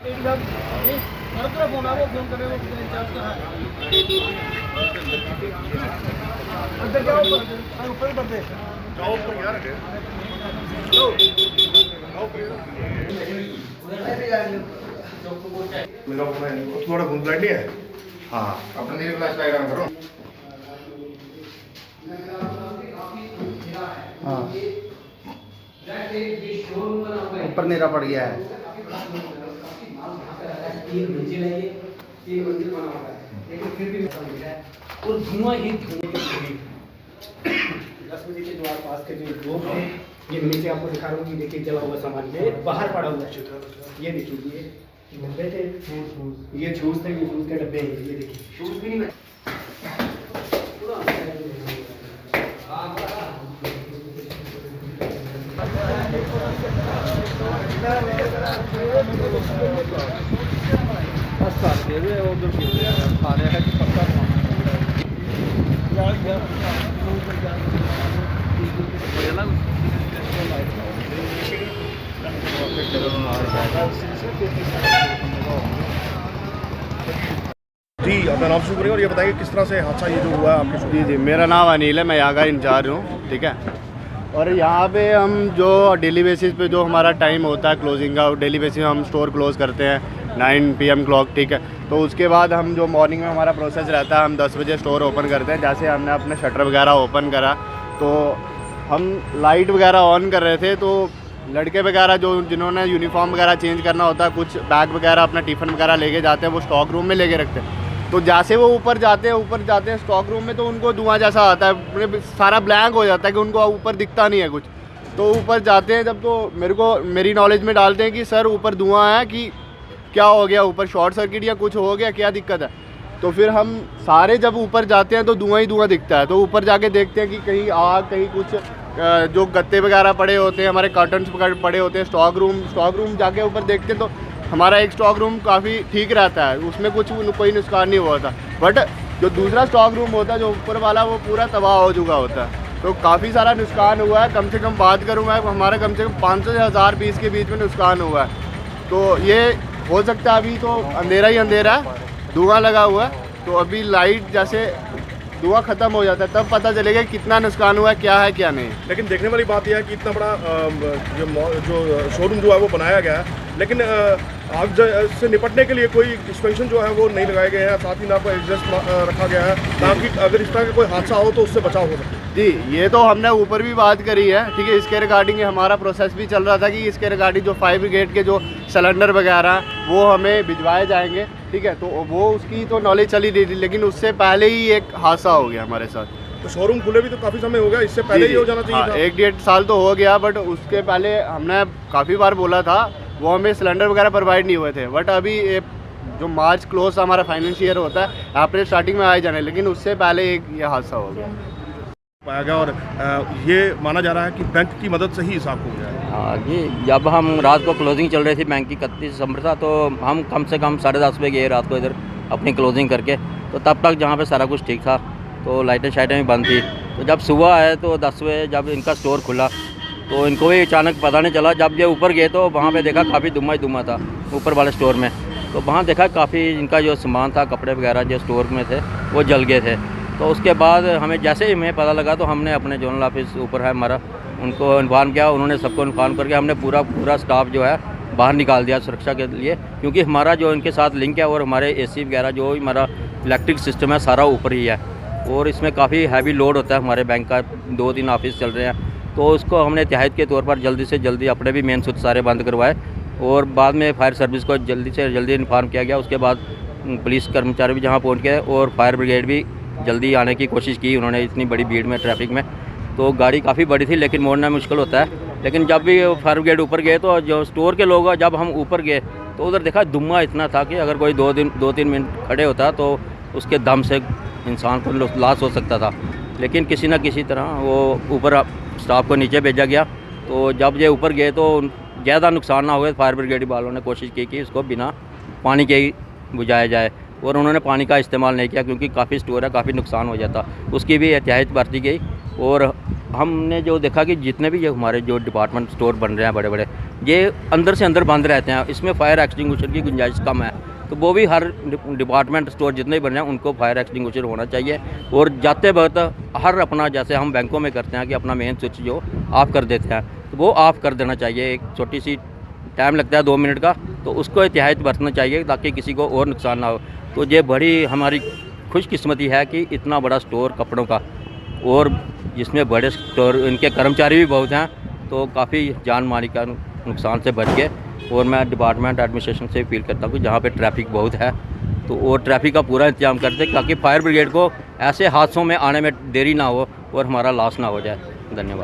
Phone है वो phone करे वो इंचार्ज का है अंदर जाओ ऊपर ही बढ़ते जाओ ऊपर यार मेरा थोड़ा घूम नहीं है। हाँ अपने लिए फ्लैश डायग्राम करो। हाँ ऊपर नीरा पड़ गया है। तीन मंजिल बना हुआ है लेकिन फिर भी और धुआं ही धुआं। 10 बजे के द्वार पास के जो लोग हैं ये नीचे आपको दिखा रहा हूँ कि देखिए जला हुआ सामान ये बाहर पड़ा हुआ है। ये देखिए ये डब्बे थे ये शूज थे ये शूज के डब्बे हैं ये देखिए शूज भी नहीं जी अपना नाम शुरू करें और ये बताइए किस तरह से हादसा ये जो हुआ है आपके। जी मेरा नाम अनिल है, मैं यहाँ का इंचार्ज हूँ। ठीक है, और यहाँ पे हम जो डेली बेसिस पे जो हमारा टाइम होता है क्लोजिंग का, डेली बेसिस हम स्टोर क्लोज़ करते हैं 9 PM क्लॉक। ठीक है, तो उसके बाद हम जो मॉर्निंग में हमारा प्रोसेस रहता है हम 10 बजे स्टोर ओपन करते हैं। जैसे हमने अपने शटर वगैरह ओपन करा तो हम लाइट वगैरह ऑन कर रहे थे, तो लड़के वगैरह जो जिन्होंने यूनिफॉर्म वगैरह चेंज करना होता है, कुछ बैग वगैरह अपना टिफ़िन वगैरह लेके जाते हैं, वो स्टॉक रूम में लेके रखते हैं। तो जैसे वो ऊपर जाते हैं स्टॉक रूम में, तो उनको धुआं जैसा आता है, सारा ब्लैंक हो जाता है कि उनको ऊपर दिखता नहीं है कुछ। तो ऊपर जाते हैं जब, तो मेरी नॉलेज में डालते हैं कि सर ऊपर धुआं है, कि क्या हो गया, ऊपर शॉर्ट सर्किट या कुछ हो गया, क्या दिक्कत है। तो फिर हम सारे जब ऊपर जाते हैं तो धुआं ही धुआं दिखता है। तो ऊपर जाके देखते हैं कि कहीं आग, कहीं कुछ जो गत्ते वगैरह पड़े होते हैं, हमारे कर्टन्स पड़े होते हैं, स्टॉक रूम जाके ऊपर देखते हैं तो हमारा एक स्टॉक रूम काफ़ी ठीक रहता है, उसमें कोई नुकसान नहीं हुआ था। बट जो दूसरा स्टॉक रूम होता है जो ऊपर वाला, वो पूरा तबाह हो चुका होता है। तो काफ़ी सारा नुकसान हुआ है। कम से कम बात करूँ मैं, हमारा कम से कम 500 से 1000 पीस के बीच में नुकसान हुआ है। तो ये हो सकता है, अभी तो अंधेरा ही अंधेरा है, धुआं लगा हुआ है। तो अभी लाइट जैसे धुआं ख़त्म हो जाता है तब पता चलेगा कितना नुकसान हुआ है, क्या है क्या नहीं। लेकिन देखने वाली बात यह है कि इतना बड़ा जो शोरूम जो है वो बनाया गया है, लेकिन आग से निपटने के लिए कोई एक्सपेंशन जो है वो नहीं लगाए गए हैं। साथ ही ना कोई एग्जॉस्ट रखा गया है ताकि अगर इस तरह का कोई हादसा हो तो उससे बचाव हो सके। जी ये तो हमने ऊपर भी बात करी है। ठीक है, इसके रिगार्डिंग हमारा प्रोसेस भी चल रहा था कि इसके रिगार्डिंग जो फायर ब्रिगेड के जो सिलेंडर वगैरह वो हमें भिजवाए जाएंगे। ठीक है, तो वो उसकी तो नॉलेज चली रही थी, लेकिन उससे पहले ही एक हादसा हो गया हमारे साथ। तो शोरूम खुले भी तो काफ़ी समय हो गया, इससे पहले ही हो जाना चाहिए था। 1-1.5 साल तो हो गया, बट उसके पहले हमने काफ़ी बार बोला था, वो हमें सिलेंडर वगैरह प्रोवाइड नहीं हुए थे। बट अभी जो मार्च क्लोज हमारा फाइनेंशियल ईयर होता है, अप्रैल स्टार्टिंग में आए जाने, लेकिन उससे पहले एक ये हादसा हो गया पाया गया। और ये माना जा रहा है कि बैंक की मदद से ही हिसाब हो गया है। हाँ जी, जब हम रात को क्लोजिंग चल रही थी बैंक की 31 दिसंबर था, तो हम कम से कम 10:30 बजे गए रात को इधर अपनी क्लोजिंग करके। तो तब तक जहाँ पे सारा कुछ ठीक था, तो लाइटें शाइटें भी बंद थी। तो जब सुबह आए तो 10 बजे जब इनका स्टोर खुला तो इनको भी अचानक पता नहीं चला। जब ये ऊपर गए तो वहाँ पे देखा काफ़ी धुआं था ऊपर वाले स्टोर में। तो वहाँ देखा काफ़ी इनका जो सामान था, कपड़े वगैरह जो स्टोर में थे वो जल गए थे। तो उसके बाद हमें जैसे ही हमें पता लगा तो हमने अपने जोनल ऑफिस ऊपर है हमारा, उनको इन्फॉर्म किया। उन्होंने सबको इन्फॉर्म करके हमने पूरा स्टाफ जो है बाहर निकाल दिया सुरक्षा के लिए, क्योंकि हमारा जो इनके साथ लिंक है और हमारे AC वगैरह जो हमारा इलेक्ट्रिक सिस्टम है सारा ऊपर ही है। और इसमें काफ़ी हैवी लोड होता है हमारे बैंक का, 2-3 ऑफिस चल रहे हैं। तो उसको हमने एहतियात के तौर पर जल्दी से जल्दी अपने भी मेन स्विच सारे बंद करवाए, और बाद में फायर सर्विस को जल्दी से जल्दी इन्फॉर्म किया गया। उसके बाद पुलिस कर्मचारी भी जहाँ पहुँच गए और फायर ब्रिगेड भी जल्दी आने की कोशिश की उन्होंने, इतनी बड़ी भीड़ में ट्रैफिक में। तो गाड़ी काफ़ी बड़ी थी, लेकिन मोड़ना मुश्किल होता है। लेकिन जब भी फायर ब्रिगेड ऊपर गए तो जो स्टोर के लोग, जब हम ऊपर गए तो उधर देखा धुआं इतना था कि अगर कोई 2-3 मिनट खड़े होता तो उसके दम से इंसान को लॉस हो सकता था। लेकिन किसी न किसी तरह वो ऊपर स्टाफ को नीचे भेजा गया। तो जब ये ऊपर गए तो ज़्यादा नुकसान ना हुए, फायर ब्रिगेड वालों ने कोशिश की कि इसको बिना पानी के ही बुझाया जाए, और उन्होंने पानी का इस्तेमाल नहीं किया क्योंकि काफ़ी स्टोर है, काफ़ी नुकसान हो जाता, उसकी भी एहतियात बरती गई। और हमने जो देखा कि जितने भी जो हमारे जो डिपार्टमेंट स्टोर बन रहे हैं बड़े बड़े, ये अंदर से अंदर बंद रहते हैं, इसमें फायर एक्सटिंग्विशर की गुंजाइश कम है। तो वो भी हर डिपार्टमेंट स्टोर जितने बने हैं उनको फायर एक्सटिंग्विशर होना चाहिए। और जाते वक्त हर अपना, जैसे हम बैंकों में करते हैं कि अपना मेन स्विच जो ऑफ कर देते हैं, तो वो ऑफ कर देना चाहिए। एक छोटी सी टाइम लगता है 2 मिनट का, तो उसको एहतियात बरतना चाहिए ताकि किसी को और नुकसान ना हो। तो ये बड़ी हमारी खुशकिस्मती है कि इतना बड़ा स्टोर कपड़ों का, और जिसमें बड़े स्टोर इनके कर्मचारी भी बहुत हैं, तो काफ़ी जान माली का नुकसान से बच गए। और मैं डिपार्टमेंट एडमिनिस्ट्रेशन से अपील करता हूँ कि जहाँ पे ट्रैफिक बहुत है तो वो ट्रैफिक का पूरा इंतजाम कर दे ताकि फायर ब्रिगेड को ऐसे हादसों में आने में देरी ना हो और हमारा लॉस ना हो जाए। धन्यवाद।